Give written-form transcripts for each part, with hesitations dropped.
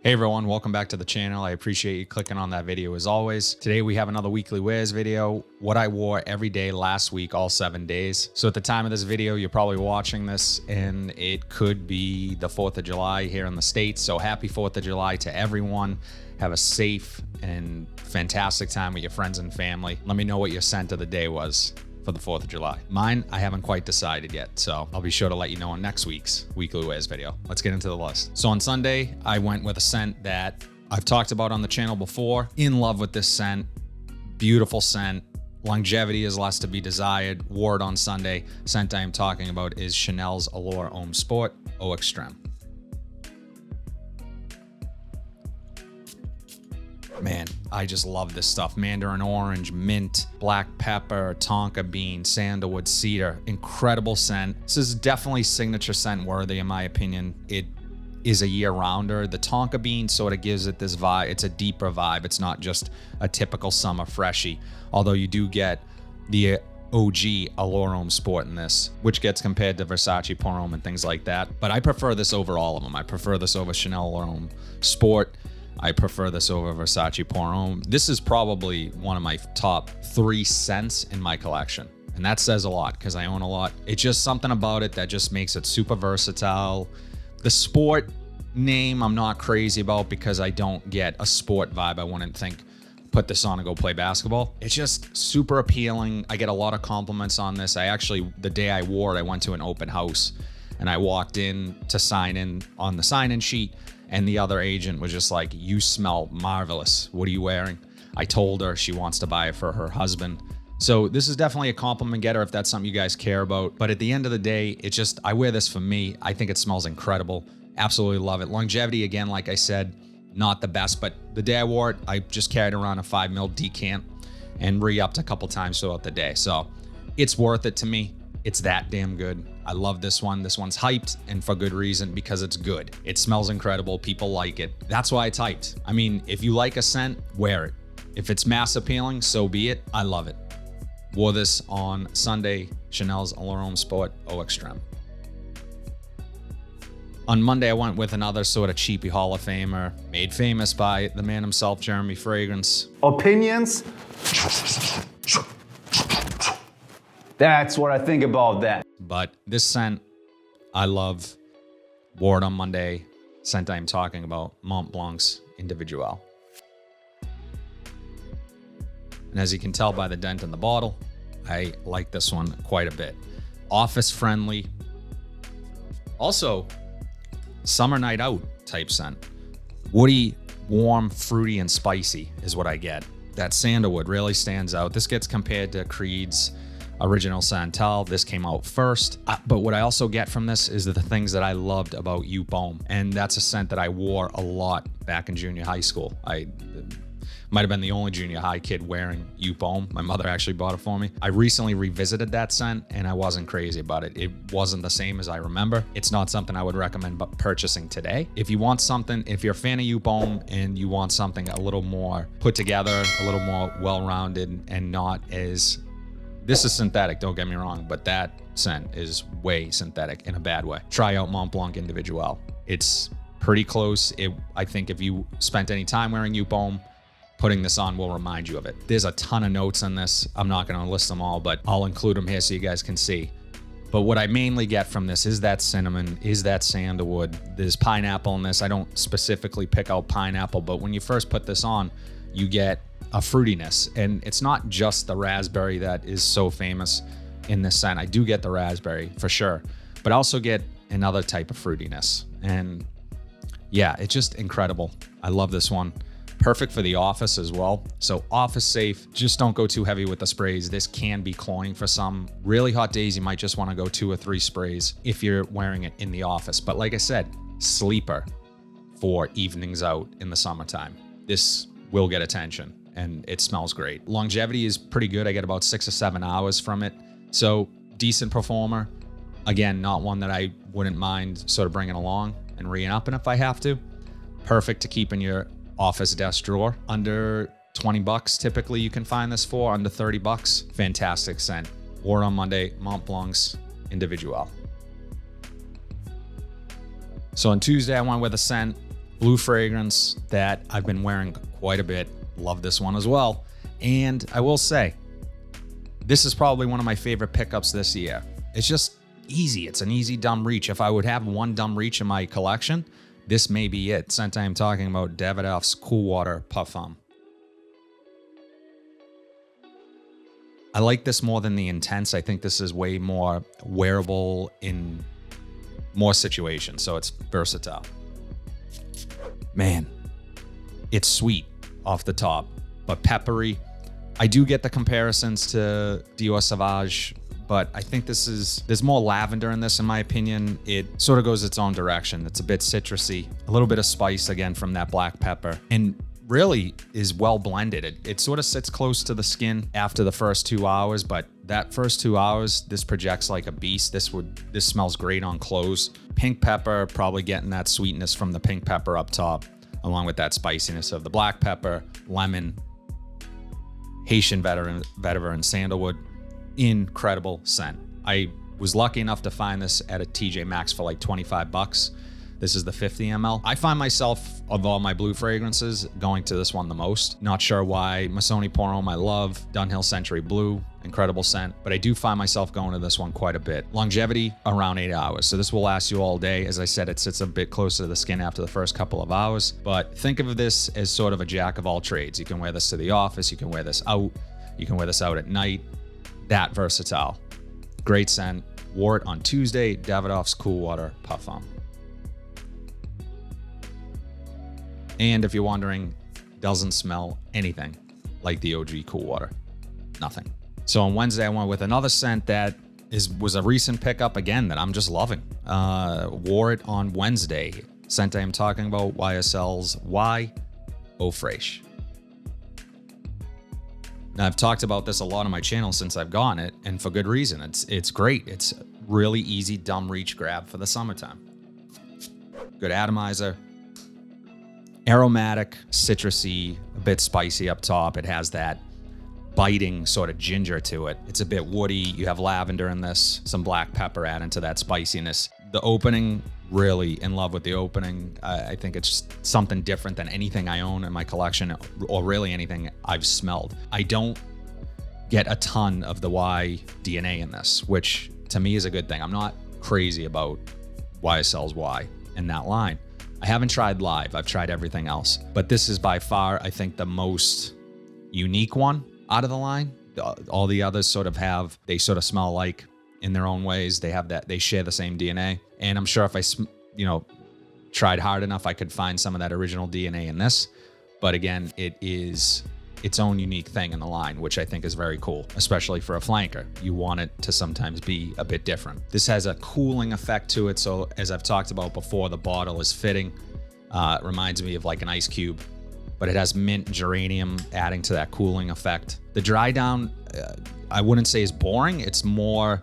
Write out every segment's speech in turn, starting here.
Hey everyone, welcome back to the channel. I appreciate you clicking on that video as always. Today we have another weekly wears video, what I wore every day last week, all 7 days. So at the time of this video, you're probably watching this and it could be the 4th of July here in the States. So happy 4th of July to everyone. Have a safe and fantastic time with your friends and family. Let me know what your scent of the day was for the 4th of July. Mine, I haven't quite decided yet, so I'll be sure to let you know in next week's weekly wears video. Let's get into the list. So on Sunday, I went with a scent that I've talked about on the channel before. In love with this scent, beautiful scent. Longevity is less to be desired. Wore it on Sunday. Scent I am talking about is Chanel's Allure Homme Sport Eau Extreme. Man, I just love this stuff. Mandarin orange, mint, black pepper, tonka bean, sandalwood, cedar. Incredible scent. This is definitely signature scent worthy in my opinion. It is a year-rounder. The tonka bean sort of gives it this vibe. It's a deeper vibe. It's not just a typical summer freshie. Although you do get the OG Allure Homme Sport in this, which gets compared to Versace Pour Homme and things like that. But I prefer this over all of them. I prefer this over Chanel Allure Homme Sport. I prefer this over Versace Pour Homme. This is probably one of my top 3 scents in my collection. And that says a lot because I own a lot. It's just something about it that just makes it super versatile. The sport name I'm not crazy about because I don't get a sport vibe. I wouldn't think put this on and go play basketball. It's just super appealing. I get a lot of compliments on this. I actually, the day I wore it, I went to an open house and I walked in to sign in on the sign-in sheet. And the other agent was just like, you smell marvelous. What are you wearing? I told her she wants to buy it for her husband. So this is definitely a compliment getter if that's something you guys care about. But at the end of the day, it's just, I wear this for me. I think it smells incredible. Absolutely love it. Longevity, again, like I said, not the best. But the day I wore it, I just carried around a 5 ml decant and re-upped a couple times throughout the day. So it's worth it to me. It's that damn good. I love this one. This one's hyped and for good reason because it's good. It smells incredible. People like it. That's why it's hyped. I mean, if you like a scent, wear it. If it's mass appealing, so be it. I love it. Wore this on Sunday, Chanel's Allure Homme Sport Eau Extreme. On Monday, I went with another sort of cheapy Hall of Famer, made famous by the man himself, Jeremy Fragrance. Opinions? That's what I think about that. But this scent, I love. Wore it on Monday. Scent I'm talking about, Montblanc's Individuel. And as you can tell by the dent in the bottle, I like this one quite a bit. Office friendly. Also, summer night out type scent. Woody, warm, fruity, and spicy is what I get. That sandalwood really stands out. This gets compared to Creed's Original Santal. This came out first. But what I also get from this is the things that I loved about Yeux Homme. And that's a scent that I wore a lot back in junior high school. I might have been the only junior high kid wearing Yeux Homme. My mother actually bought it for me. I recently revisited that scent and I wasn't crazy about it. It wasn't the same as I remember. It's not something I would recommend purchasing today. If you want something, if you're a fan of Yeux Homme and you want something a little more put together, a little more well-rounded and not as... This is synthetic, don't get me wrong, but that scent is way synthetic in a bad way. Try out Montblanc Individuel. It's pretty close. I think if you spent any time wearing Yeux Homme, putting this on will remind you of it. There's a ton of notes on this. I'm not going to list them all, but I'll include them here so you guys can see. But what I mainly get from this is that cinnamon, is that sandalwood. There's pineapple in this. I don't specifically pick out pineapple, but when you first put this on, you get a fruitiness. And it's not just the raspberry that is so famous in this scent. I do get the raspberry for sure, but I also get another type of fruitiness. And yeah, it's just incredible. I love this one. Perfect for the office as well. So office safe, just don't go too heavy with the sprays. This can be cloying for some. Really hot days, you might just want to go 2 or 3 sprays if you're wearing it in the office. But like I said, sleeper for evenings out in the summertime. This will get attention and it smells great. Longevity is pretty good. I get about 6 or 7 hours from it. So decent performer. Again, not one that I wouldn't mind sort of bringing along and re-upping if I have to. Perfect to keep in your office desk drawer. Under 20 bucks typically you can find this for, under 30 bucks. Fantastic scent. Wore on Monday, Montblanc's Individuel. So on Tuesday I went with a scent blue fragrance that I've been wearing quite a bit. Love this one as well. And I will say, this is probably one of my favorite pickups this year. It's just easy. It's an easy dumb reach. If I would have one dumb reach in my collection, this may be it. Scent I am talking about, Davidoff's Cool Water Parfum. I like this more than the Intense. I think this is way more wearable in more situations, so it's versatile. Man, it's sweet off the top, but peppery. I do get the comparisons to Dior Sauvage, but I think there's more lavender in this, in my opinion. It sort of goes its own direction. It's a bit citrusy, a little bit of spice again from that black pepper, and really is well blended. It sort of sits close to the skin after the first 2 hours, but that first 2 hours, this projects like a beast. This smells great on clothes. Pink pepper, probably getting that sweetness from the pink pepper up top, along with that spiciness of the black pepper, lemon, Haitian vetiver, and sandalwood. Incredible scent. I was lucky enough to find this at a TJ Maxx for like 25 bucks. This is the 50 ml. I find myself, of all my blue fragrances, going to this one the most. Not sure why. Missoni Pour Homme I love. Dunhill Century Blue, incredible scent. But I do find myself going to this one quite a bit. Longevity, around 8 hours. So this will last you all day. As I said, it sits a bit closer to the skin after the first couple of hours. But think of this as sort of a jack of all trades. You can wear this to the office. You can wear this out. You can wear this out at night. That versatile. Great scent. Wore it on Tuesday. Davidoff's Cool Water Parfum. And if you're wondering, doesn't smell anything like the OG Cool Water. Nothing. So on Wednesday, I went with another scent that was a recent pickup again that I'm just loving. Wore it on Wednesday. Scent I am talking about, YSL's Y Eau Fraiche. Now, I've talked about this a lot on my channel since I've gotten it, and for good reason. It's great. It's really easy, dumb reach grab for the summertime. Good atomizer. Aromatic, citrusy, a bit spicy up top. It has that biting sort of ginger to it. It's a bit woody. You have lavender in this, some black pepper adding to that spiciness. The opening, really in love with the opening. I think it's just something different than anything I own in my collection, or really anything I've smelled. I don't get a ton of the Y DNA in this, which to me is a good thing. I'm not crazy about YSL's Y in that line. I haven't tried Live. I've tried everything else. But this is by far, I think, the most unique one out of the line. All the others sort of smell alike in their own ways. They share the same DNA. And I'm sure if I, tried hard enough, I could find some of that original DNA in this. But again, it is its own unique thing in the line, which I think is very cool, especially for a flanker. You want it to sometimes be a bit different. This has a cooling effect to it. So as I've talked about before, the bottle is fitting. It reminds me of like an ice cube, but it has mint and geranium adding to that cooling effect. The dry down, I wouldn't say is boring. It's more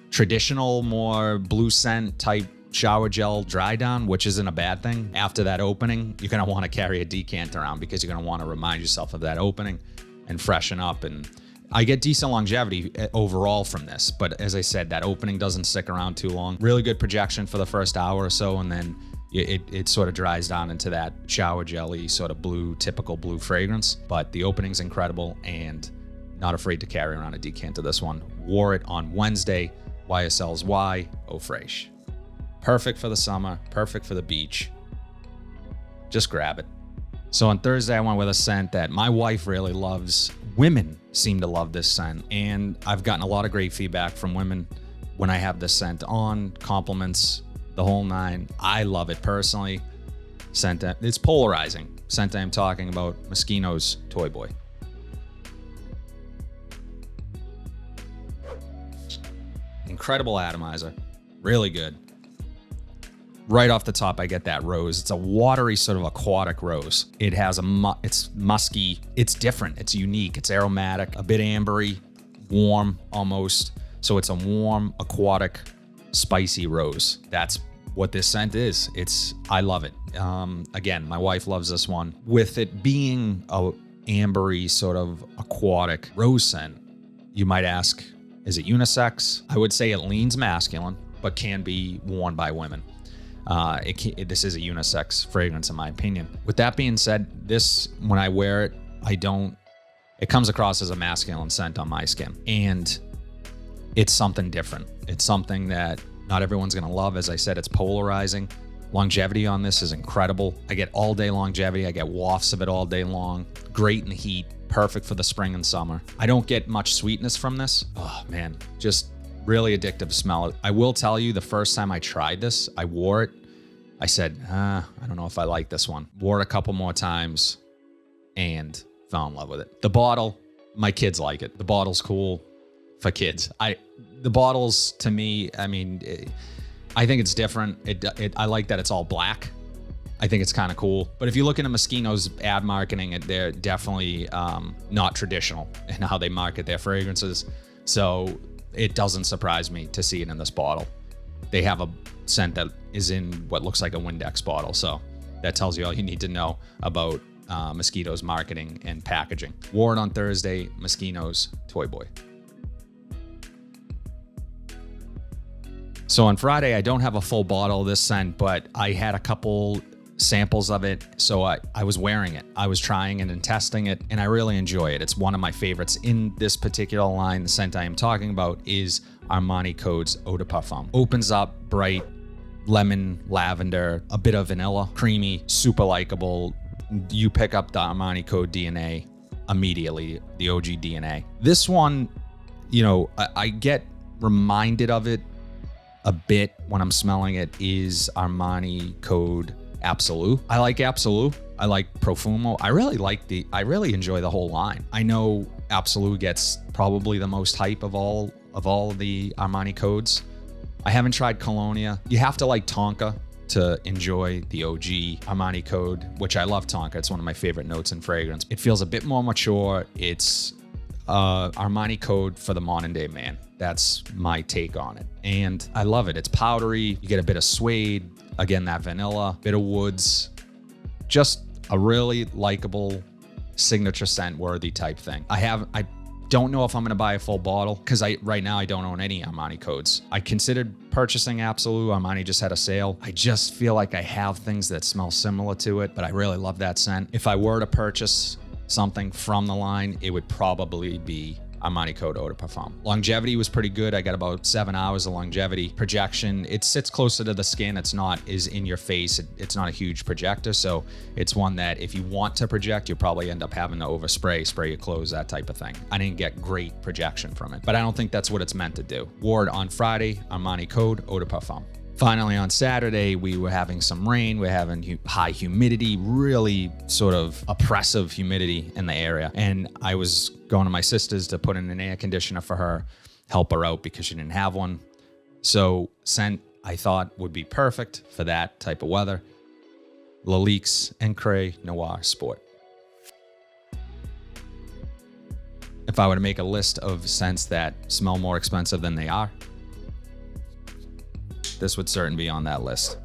traditional, more blue scent type shower gel dry down, which isn't a bad thing. After that opening, you're going to want to carry a decant around because you're going to want to remind yourself of that opening and freshen up. And I get decent longevity overall from this, but as I said, that opening doesn't stick around too long. Really good projection for the first hour or so, and then it sort of dries down into that shower jelly sort of blue, typical blue fragrance. But the opening's incredible, and not afraid to carry around a decant of this one. Wore it on Wednesday. YSL's Y Eau Fraiche. Perfect for the summer, perfect for the beach. Just grab it. So on Thursday, I went with a scent that my wife really loves. Women seem to love this scent, and I've gotten a lot of great feedback from women when I have this scent on, compliments, the whole nine. I love it personally. Scent, it's polarizing. Scent I'm talking about, Moschino's Toy Boy. Incredible atomizer, really good. Right off the top, I get that rose. It's a watery sort of aquatic rose. It has it's musky. It's different. It's unique. It's aromatic, a bit ambery, warm almost. So it's a warm, aquatic, spicy rose. That's what this scent is. I love it. Again, my wife loves this one. With it being a ambery sort of aquatic rose scent, you might ask, is it unisex? I would say it leans masculine, but can be worn by women. This is a unisex fragrance in my opinion. With that being said, this, when I wear it, it comes across as a masculine scent on my skin. And it's something different. It's something that not everyone's gonna love. As I said, it's polarizing. Longevity on this is incredible. I get all day longevity. I get wafts of it all day long. Great in the heat, perfect for the spring and summer. I don't get much sweetness from this. Oh man, just really addictive smell. I will tell you, the first time I tried this, I wore it. I said, I don't know if I like this one. Wore it a couple more times and fell in love with it. The bottle, my kids like it. The bottle's cool for kids. The bottles, to me, I mean, I think it's different. I like that it's all black. I think it's kind of cool. But if you look into Moschino's ad marketing, they're definitely not traditional in how they market their fragrances. So it doesn't surprise me to see it in this bottle. They have a scent that is in what looks like a Windex bottle. So that tells you all you need to know about Moschino's marketing and packaging. Wore it on Thursday, Moschino's Toy Boy. So on Friday, I don't have a full bottle of this scent, but I had a couple samples of it. So I was wearing it. I was trying it and testing it, and I really enjoy it. It's one of my favorites in this particular line. The scent I am talking about is Armani Code's Eau de Parfum. Opens up bright, lemon, lavender, a bit of vanilla, creamy, super likable. You pick up the Armani Code DNA immediately, the OG DNA. This one, you know, I get reminded of it a bit when I'm smelling it, is Armani Code Absolute. I like Absolute. I like Profumo. I really enjoy the whole line. I know Absolute gets probably the most hype of all the Armani codes. I haven't tried Colonia. You have to like Tonka to enjoy the OG Armani Code, which I love Tonka. It's one of my favorite notes in fragrance. It feels a bit more mature. It's Armani Code for the modern day man. That's my take on it. And I love it. It's powdery. You get a bit of suede. Again, that vanilla, bit of woods. Just a really likable signature scent worthy type thing. I don't know if I'm gonna buy a full bottle because right now I don't own any Armani codes. I considered purchasing Absolute. Armani just had a sale. I just feel like I have things that smell similar to it, but I really love that scent. If I were to purchase something from the line, it would probably be Armani Code Eau de Parfum. Longevity was pretty good. I got about 7 hours of longevity. Projection, it sits closer to the skin. It's not is in your face. It's not a huge projector. So it's one that if you want to project, you'll probably end up having to overspray, spray your clothes, that type of thing. I didn't get great projection from it, but I don't think that's what it's meant to do. Wore it on Friday, Armani Code Eau de Parfum. Finally, on Saturday, we were having some rain. We're having high humidity, really sort of oppressive humidity in the area. And I was going to my sister's to put in an air conditioner for her, help her out because she didn't have one. So scent I thought would be perfect for that type of weather. Lalique's Encre Noire Sport. If I were to make a list of scents that smell more expensive than they are, this would certainly be on that list.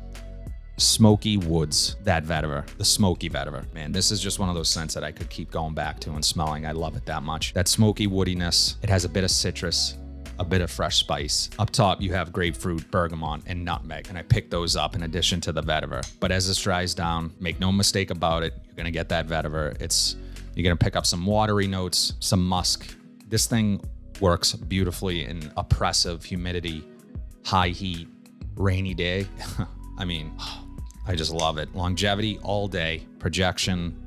Smoky Woods, that vetiver, the smoky vetiver. Man, this is just one of those scents that I could keep going back to and smelling. I love it that much. That smoky woodiness. It has a bit of citrus, a bit of fresh spice. Up top, you have grapefruit, bergamot, and nutmeg, and I picked those up in addition to the vetiver. But as this dries down, make no mistake about it, you're gonna get that vetiver. You're gonna pick up some watery notes, some musk. This thing works beautifully in oppressive humidity, high heat, rainy day. I mean, I just love it. Longevity all day. Projection,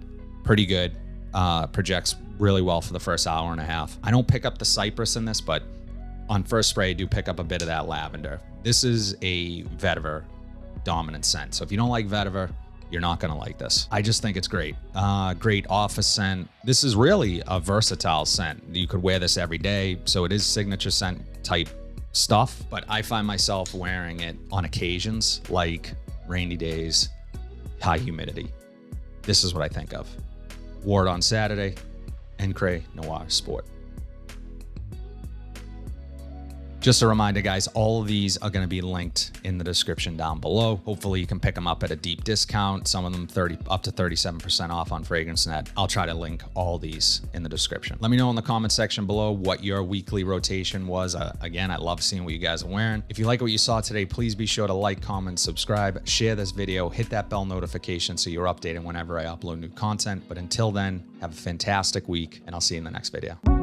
pretty good. Projects really well for the first hour and a half. I don't pick up the cypress in this, but on first spray, I do pick up a bit of that lavender. This is a vetiver dominant scent. So if you don't like vetiver, you're not gonna like this. I just think it's great. Great office scent. This is really a versatile scent. You could wear this every day. So it is signature scent type stuff, but I find myself wearing it on occasions like rainy days, high humidity. This is what I think of. Wore it on Saturday, Encre Noire Sport. Just a reminder, guys, all of these are going to be linked in the description down below. Hopefully you can pick them up at a deep discount. Some of them up to 37% off on FragranceNet. I'll try to link all these in the description. Let me know in the comment section below what your weekly rotation was. Again, I love seeing what you guys are wearing. If you like what you saw today, please be sure to like, comment, subscribe, share this video, hit that bell notification so you're updated whenever I upload new content. But until then, have a fantastic week, and I'll see you in the next video.